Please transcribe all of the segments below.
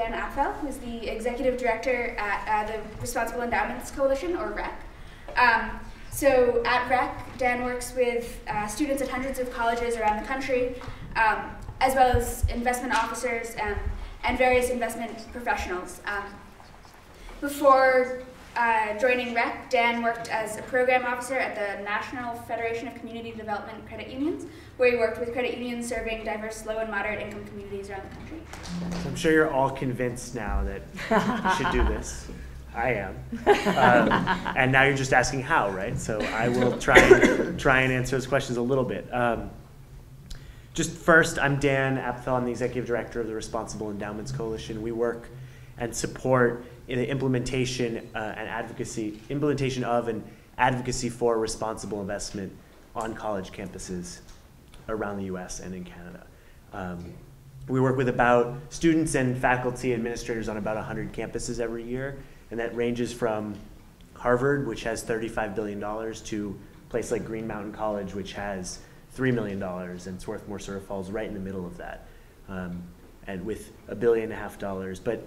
Dan Apfel, who's the Executive Director at the Responsible Endowments Coalition, or REC. So at REC, Dan works with students at hundreds of colleges around the country, as well as investment officers and various investment professionals. Before joining REC, Dan worked as a program officer at the National Federation of Community Development Credit Unions, where he worked with credit unions serving diverse low and moderate income communities around the country. So I'm sure you're all convinced now that you should do this. I am. And now you're just asking how, right? So I will try and answer those questions a little bit. Just first, I'm Dan Apfel. I'm the Executive Director of the Responsible Endowments Coalition. We work and support in the implementation of and advocacy for responsible investment on college campuses around the US and in Canada. We work with about students and faculty administrators on about 100 campuses every year, and that ranges from Harvard, which has $35 billion, to a place like Green Mountain College, which has $3 million, and Swarthmore sort of falls right in the middle of that, and with $1.5 billion. But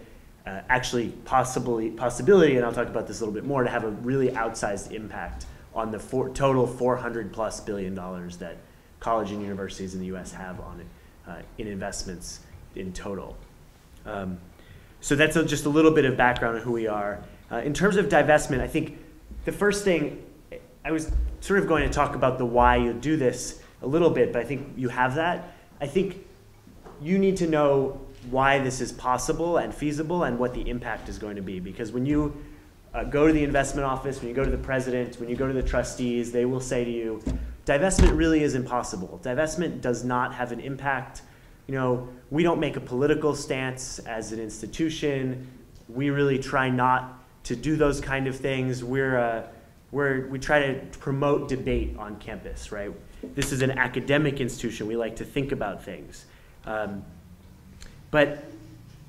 actually possibility, and I'll talk about this a little bit more, to have a really outsized impact on the total $400+ billion that college and universities in the US have on it, in investments in total. So that's just a little bit of background on who we are. In terms of divestment, I think the first thing, I was sort of going to talk about the why you do this a little bit, but I think you have that. I think you need to know why this is possible and feasible and what the impact is going to be. Because when you go to the investment office, when you go to the president, when you go to the trustees, they will say to you, divestment really is impossible. Divestment does not have an impact. You know, we don't make a political stance as an institution. We really try not to do those kind of things. We try to promote debate on campus, right? This is an academic institution. We like to think about things. But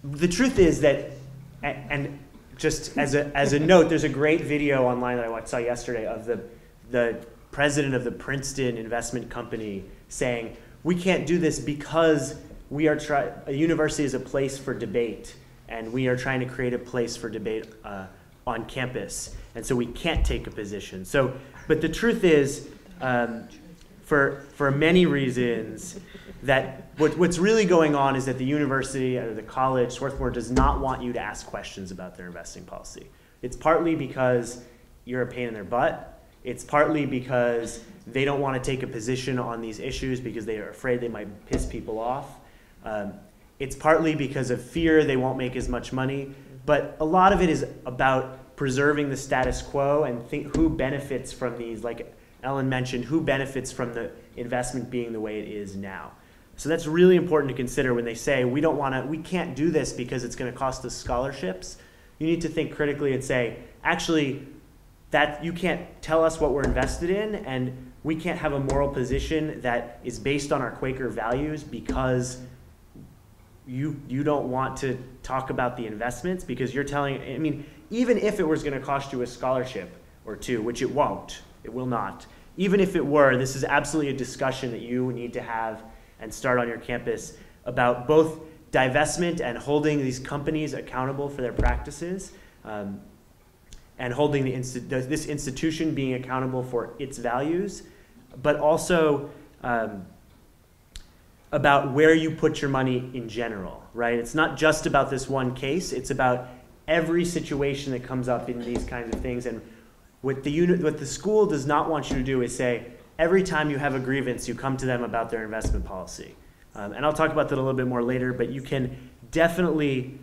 the truth is that, and just as a note, there's a great video online that I saw yesterday of the president of the Princeton investment company saying, we can't do this because a university is a place for debate, and we are trying to create a place for debate on campus, and so we can't take a position. So, but the truth is, for many reasons, that what's really going on is that the university or the college, Swarthmore, does not want you to ask questions about their investing policy. It's partly because you're a pain in their butt. It's partly because they don't want to take a position on these issues because they are afraid they might piss people off. It's partly because of fear they won't make as much money. But a lot of it is about preserving the status quo and who benefits from these, like Ellen mentioned, who benefits from the investment being the way it is now. So that's really important to consider when they say we can't do this because it's going to cost us scholarships. You need to think critically and say, actually, that you can't tell us what we're invested in, and we can't have a moral position that is based on our Quaker values because you don't want to talk about the investments because you're telling, I mean, even if it was going to cost you a scholarship or two, which it won't, it will not. Even if it were, this is absolutely a discussion that you need to have and start on your campus about both divestment and holding these companies accountable for their practices, and holding this institution being accountable for its values, but also about where you put your money in general, right? It's not just about this one case, it's about every situation that comes up in these kinds of things. And what the school does not want you to do is say, every time you have a grievance, you come to them about their investment policy. And I'll talk about that a little bit more later, but you can definitely,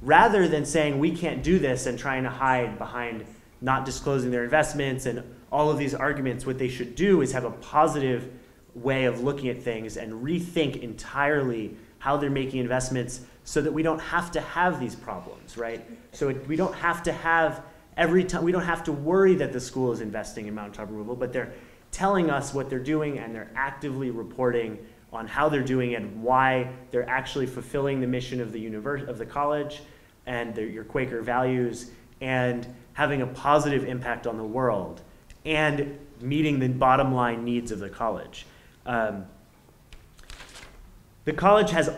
rather than saying we can't do this and trying to hide behind not disclosing their investments and all of these arguments, what they should do is have a positive way of looking at things and rethink entirely how they're making investments so that we don't have to have these problems, right? So we don't have to have every time, we don't have to worry that the school is investing in mountaintop removal, but they're telling us what they're doing and they're actively reporting on how they're doing it and why they're actually fulfilling the mission of the college and your Quaker values and having a positive impact on the world and meeting the bottom line needs of the college. The college has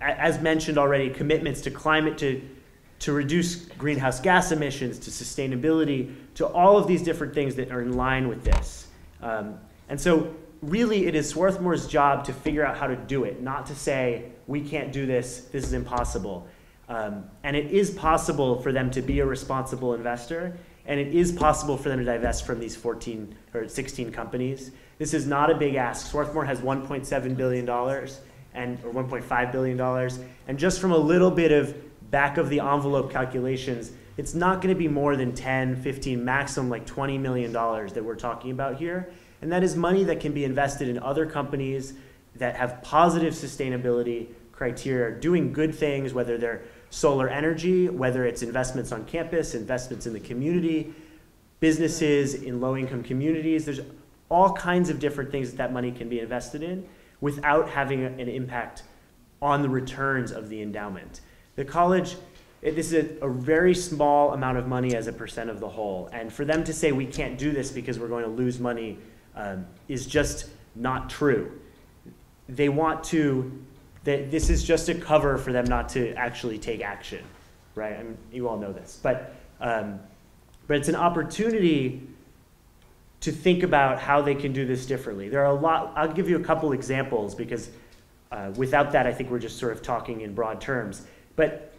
as mentioned already, commitments to climate, to reduce greenhouse gas emissions, to sustainability, to all of these different things that are in line with this. And so really it is Swarthmore's job to figure out how to do it, not to say, we can't do this, this is impossible. And it is possible for them to be a responsible investor, and it is possible for them to divest from these 14 or 16 companies. This is not a big ask. Swarthmore has $1.7 billion or $1.5 billion. And just from a little bit of back of the envelope calculations, it's not going to be more than 10, 15, maximum like $20 million that we're talking about here. And that is money that can be invested in other companies that have positive sustainability criteria, doing good things, whether they're solar energy, whether it's investments on campus, investments in the community, businesses in low-income communities. There's all kinds of different things that money can be invested in without having an impact on the returns of the endowment. The college, this is a very small amount of money as a percent of the whole. And for them to say we can't do this because we're going to lose money is just not true. They want to, this is just a cover for them not to actually take action, right? I mean, you all know this. But it's an opportunity to think about how they can do this differently. There are a lot, I'll give you a couple examples because without that, I think we're just sort of talking in broad terms. But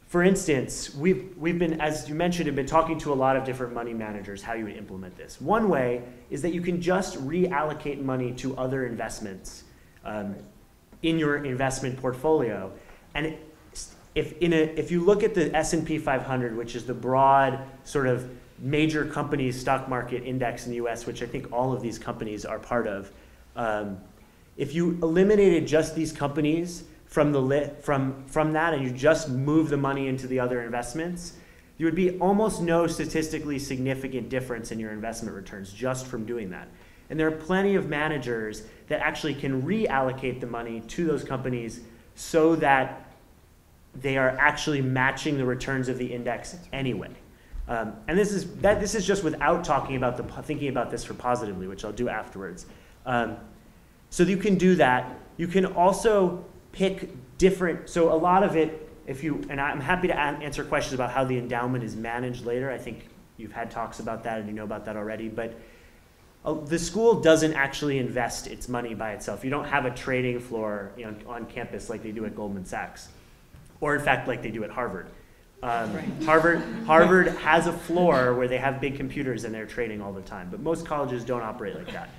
for instance, we've been, as you mentioned, have been talking to a lot of different money managers how you would implement this. One way is that you can just reallocate money to other investments in your investment portfolio. And if you look at the S&P 500, which is the broad sort of major companies stock market index in the US, which I think all of these companies are part of, if you eliminated just these companies from that and you just move the money into the other investments, there would be almost no statistically significant difference in your investment returns just from doing that. And there are plenty of managers that actually can reallocate the money to those companies so that they are actually matching the returns of the index anyway. And this is just without talking about thinking about this for positively, which I'll do afterwards. So you can do that. You can also pick different, so a lot of it, and I'm happy to answer questions about how the endowment is managed later. I think you've had talks about that and you know about that already, but the school doesn't actually invest its money by itself. You don't have a trading floor, on campus like they do at Goldman Sachs, or in fact like they do at Harvard. Harvard has a floor where they have big computers and they're trading all the time, but most colleges don't operate like that.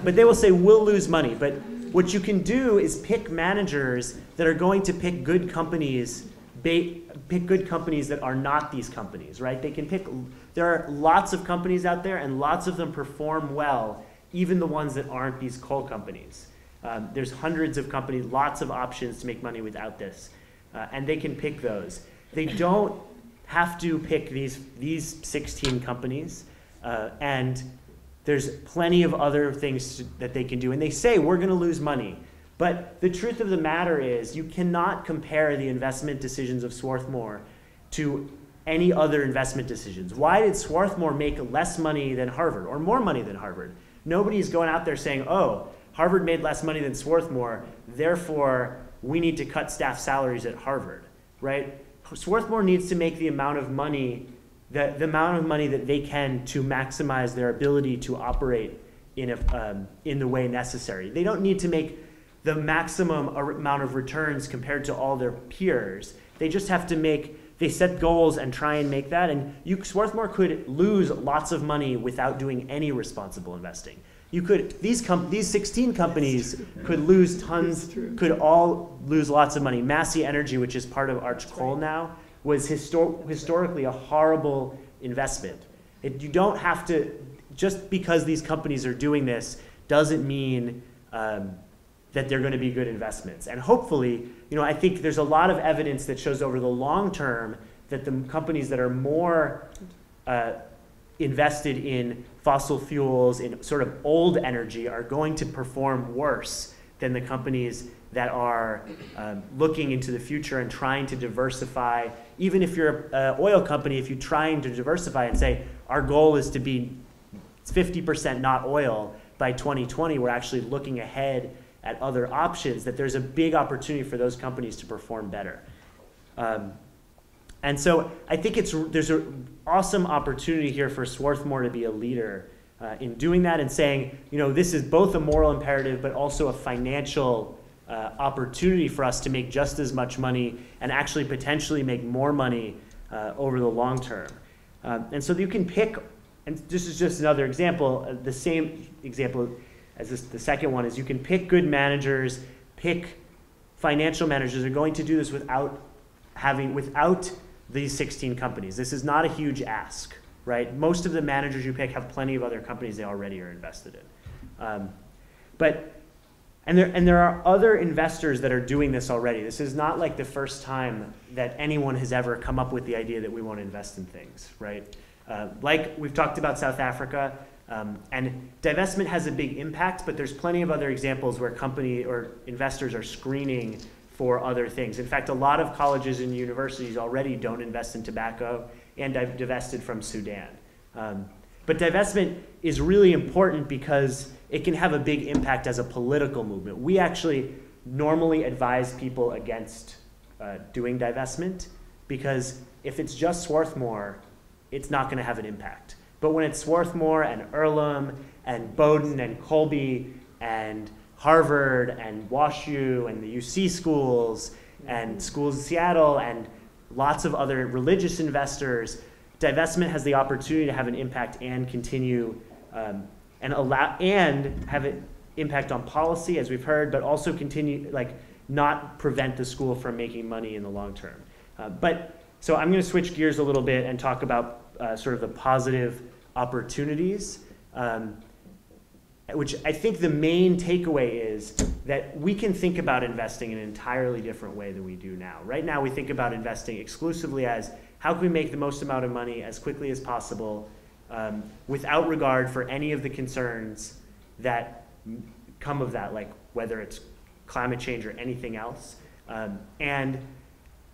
But they will say, we'll lose money. But what you can do is pick managers that are going to pick good companies, that are not these companies, right? They can pick, there are lots of companies out there and lots of them perform well, even the ones that aren't these coal companies. There's hundreds of companies, lots of options to make money without this, and they can pick those. They don't have to pick these 16 companies, and there's plenty of other things that they can do. And they say, we're going to lose money. But the truth of the matter is, you cannot compare the investment decisions of Swarthmore to any other investment decisions. Why did Swarthmore make less money than Harvard, or more money than Harvard? Nobody's going out there saying, oh, Harvard made less money than Swarthmore, therefore we need to cut staff salaries at Harvard, right? Swarthmore needs to make the amount of money, the amount of money that they can to maximize their ability to operate in the way necessary. They don't need to make the maximum amount of returns compared to all their peers. They just have to they set goals and try and make that. And Swarthmore could lose lots of money without doing any responsible investing. These 16 companies could lose tons, could all lose lots of money. Massey Energy, which is part of Arch Coal now, was historically a horrible investment. You don't have to, just because these companies are doing this doesn't mean that they're going to be good investments. And hopefully, I think there's a lot of evidence that shows over the long term that the companies that are more invested in fossil fuels, in sort of old energy, are going to perform worse than the companies that are looking into the future and trying to diversify. Even if you're an oil company, if you're trying to diversify and say, our goal is to be 50% not oil by 2020, we're actually looking ahead at other options, that there's a big opportunity for those companies to perform better. And so I think there's an awesome opportunity here for Swarthmore to be a leader in doing that and saying, this is both a moral imperative but also a financial opportunity for us to make just as much money and actually potentially make more money over the long term. And so you can pick, and this is just another example, the same example as the second one is you can pick good managers, pick financial managers are going to do this without these 16 companies. This is not a huge ask, right? Most of the managers you pick have plenty of other companies they already are invested in. And there are other investors that are doing this already. This is not like the first time that anyone has ever come up with the idea that we want to invest in things, right? Like we've talked about South Africa, and divestment has a big impact, but there's plenty of other examples where company or investors are screening for other things. In fact, a lot of colleges and universities already don't invest in tobacco and divested from Sudan. But divestment is really important because it can have a big impact as a political movement. We actually normally advise people against doing divestment because if it's just Swarthmore, it's not going to have an impact. But when it's Swarthmore and Earlham and Bowdoin and Colby and Harvard and WashU and the UC schools and schools in Seattle and lots of other religious investors, divestment has the opportunity to have an impact and continue and have an impact on policy, as we've heard, but also continue, not prevent the school from making money in the long term. So I'm going to switch gears a little bit and talk about sort of the positive opportunities, which I think the main takeaway is that we can think about investing in an entirely different way than we do now. Right now, we think about investing exclusively as how can we make the most amount of money as quickly as possible without regard for any of the concerns that come of that, like whether it's climate change or anything else. And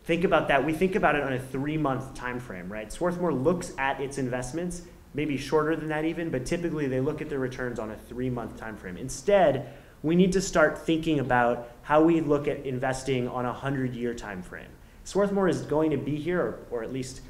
think about that. We think about it on a 3-month time frame, right? Swarthmore looks at its investments, maybe shorter than that even, but typically they look at their returns on a 3-month time frame. Instead, we need to start thinking about how we look at investing on a 100-year time frame. Swarthmore is going to be here, or at least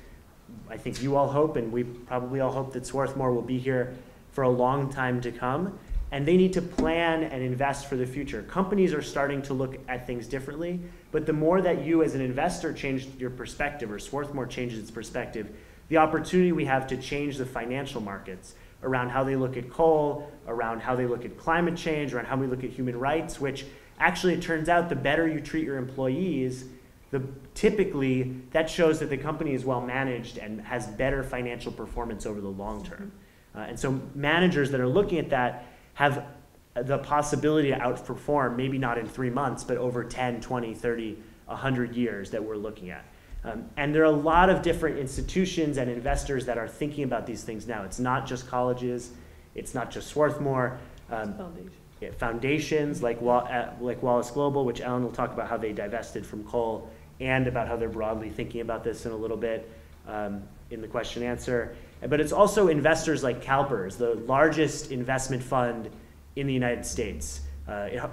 I think you all hope, and we probably all hope that Swarthmore will be here for a long time to come, and they need to plan and invest for the future. Companies are starting to look at things differently, but the more that you as an investor change your perspective, or Swarthmore changes its perspective, the opportunity we have to change the financial markets around how they look at coal, around how they look at climate change, around how we look at human rights, which actually it turns out the better you treat your employees, typically that shows that the company is well managed and has better financial performance over the long term. And so managers that are looking at that have the possibility to outperform, maybe not in 3 months, but over 10, 20, 30, 100 years that we're looking at. And there are a lot of different institutions and investors that are thinking about these things now. It's not just colleges, it's not just Swarthmore. Foundations like Wallace Global, which Ellen will talk about how they divested from coal and about how they're broadly thinking about this in a little bit in the question answer. But it's also investors like CalPERS, the largest investment fund in the United States.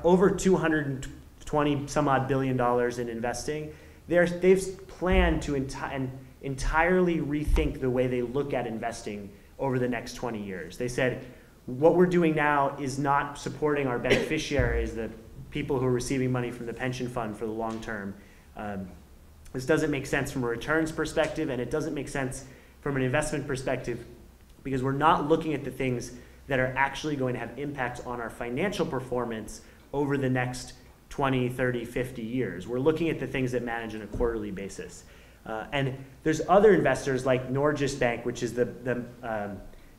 Over $220 some odd billion in investing. They've planned to entirely rethink the way they look at investing over the next 20 years. They said, what we're doing now is not supporting our beneficiaries, the people who are receiving money from the pension fund for the long term. This doesn't make sense from a returns perspective, and it doesn't make sense from an investment perspective because we're not looking at the things that are actually going to have impacts on our financial performance over the next 20, 30, 50 years. We're looking at the things that manage on a quarterly basis. And there's other investors like Norges Bank, which is the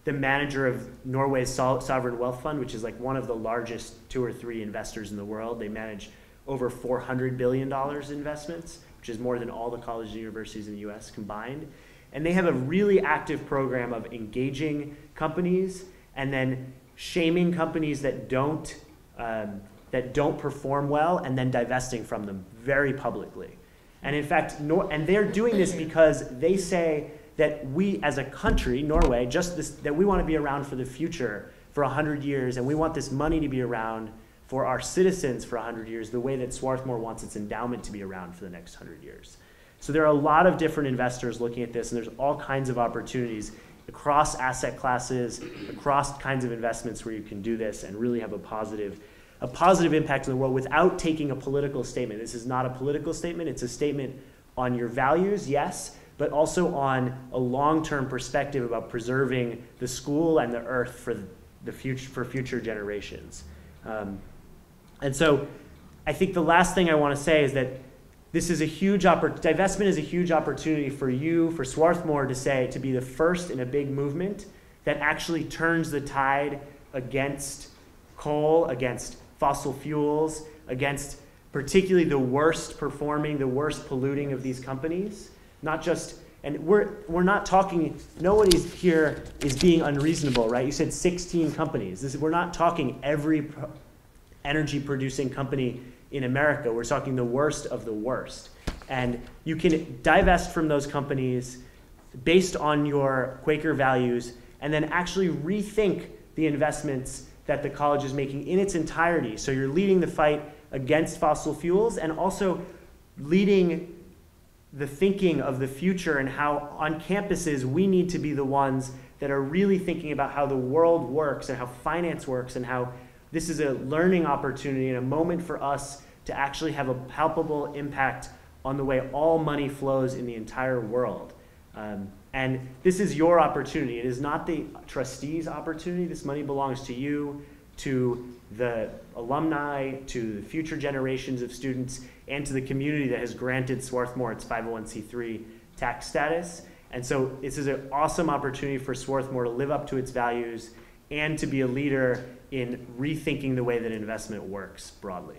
manager of Norway's sovereign wealth fund, which is like one of the largest 2 or 3 investors in the world. They manage over $400 billion in investments, which is more than all the colleges and universities in the US combined. And they have a really active program of engaging companies and then shaming companies that don't perform well and then divesting from them very publicly. And in fact, and they're doing this because they say that we as a country, Norway, that we want to be around for the future for 100 years, and we want this money to be around for our citizens for 100 years the way that Swarthmore wants its endowment to be around for the next 100 years. So there are a lot of different investors looking at this, and there's all kinds of opportunities across asset classes, across kinds of investments where you can do this and really have a positive impact on the world without taking a political statement. This is not a political statement. It's a statement on your values, yes, but also on a long-term perspective about preserving the school and the earth for the future, for future generations. And so I think the last thing I want to say is that this is a huge divestment is a huge opportunity for you, for Swarthmore, to be the first in a big movement that actually turns the tide against coal, against fossil fuels, against particularly the worst performing, the worst polluting of these companies. Not just, and we're not talking, nobody here is being unreasonable, right? You said 16 companies. We're not talking every energy producing company in America. We're talking the worst of the worst. And you can divest from those companies based on your Quaker values and then actually rethink the investments that the college is making in its entirety. So you're leading the fight against fossil fuels and also leading the thinking of the future and how on campuses we need to be the ones that are really thinking about how the world works and how finance works and how this is a learning opportunity and a moment for us to actually have a palpable impact on the way all money flows in the entire world. And this is your opportunity. It is not the trustees' opportunity. This money belongs to you, to the alumni, to the future generations of students, and to the community that has granted Swarthmore its 501c3 tax status. And so this is an awesome opportunity for Swarthmore to live up to its values and to be a leader in rethinking the way that investment works broadly.